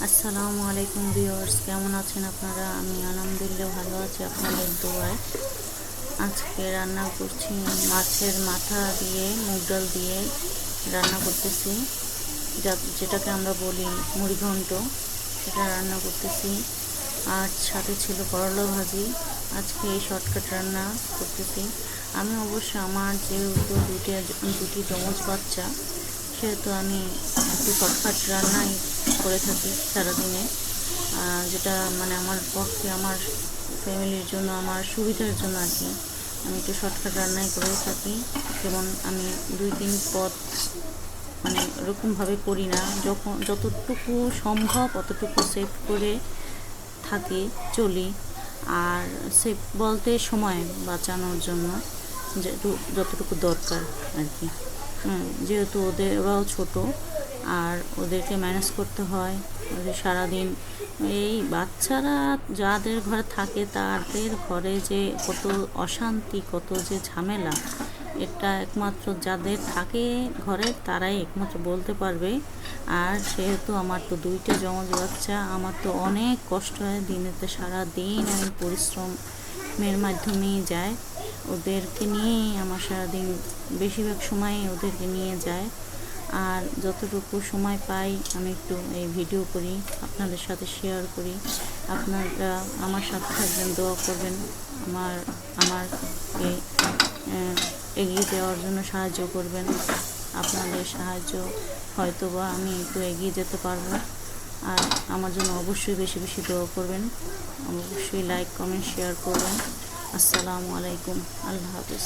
আসসালামু আলাইকুম ভিউয়ার্স, কেমন আছেন আপনারা? আমি আলহামদুলিল্লাহ ভালো আছি আপনাদের দোয়ায়। আজকে রান্না করছি মাছের মাথা দিয়ে মুগ ডাল দিয়ে রান্না করতেছি, যেটাকে আমরা বলি মুড়িঘণ্ট। সেটা রান্না করতেছি। আর সাথে ছিল করলা ভাজি। আজকে এই শর্টকাট রান্না করতেছি আমি। অবশ্য আমার যেহেতু দুটি যমজ বাচ্চা, সেহেতু আমি একটু শর্টকাট রান্নাই করে থাকি সারাদিনে, যেটা মানে আমার পক্ষে, আমার ফ্যামিলির জন্য, আমার সুবিধার জন্য আর কি। আমি একটু শর্টকাট রান্নাই করে থাকি। যেমন আমি 2-3 পদ মানে ওরকমভাবে করি না, যতটুকু সম্ভব অতটুকু সেভ করে থাকি, চলি। আর সেভ বলতে সময় বাঁচানোর জন্য যতটুকু দরকার আর কি। যেহেতু ওরাও ছোট, আর ওদেরকে ম্যানেজ করতে হয়। ওদের সারাদিন এই বাচ্চারা যাদের ঘরে থাকে তাদের ঘরে যে কত অশান্তি, কত যে ঝামেলা, এটা একমাত্র যাদের থাকে ঘরে তারাই একমাত্র বলতে পারবে। আর সেহেতু আমার তো 2টা যমজ বাচ্চা, আমার তো অনেক কষ্ট হয়। দিনেতে সারাদিন আমি পরিশ্রমের মাধ্যমেই যায়। ওদেরকে নিয়েই আমার সারাদিন, বেশিরভাগ সময় ওদেরকে নিয়ে যায়। আর যতটুকু সময় পাই আমি একটু এই ভিডিও করি, আপনাদের সাথে শেয়ার করি। আপনারা আমার সাথে থাকবেন, দোয়া করবেন, আমারকে এগিয়ে যাওয়ার জন্য সাহায্য করবেন। আপনাদের সাহায্য হয়তো বা আমি একটু এগিয়ে যেতে পারবো। আর আমার জন্য অবশ্যই বেশি বেশি দোয়া করবেন, অবশ্যই লাইক, কমেন্ট, শেয়ার করবেন। আসসালামু আলাইকুম, আল্লাহ হাফিজ।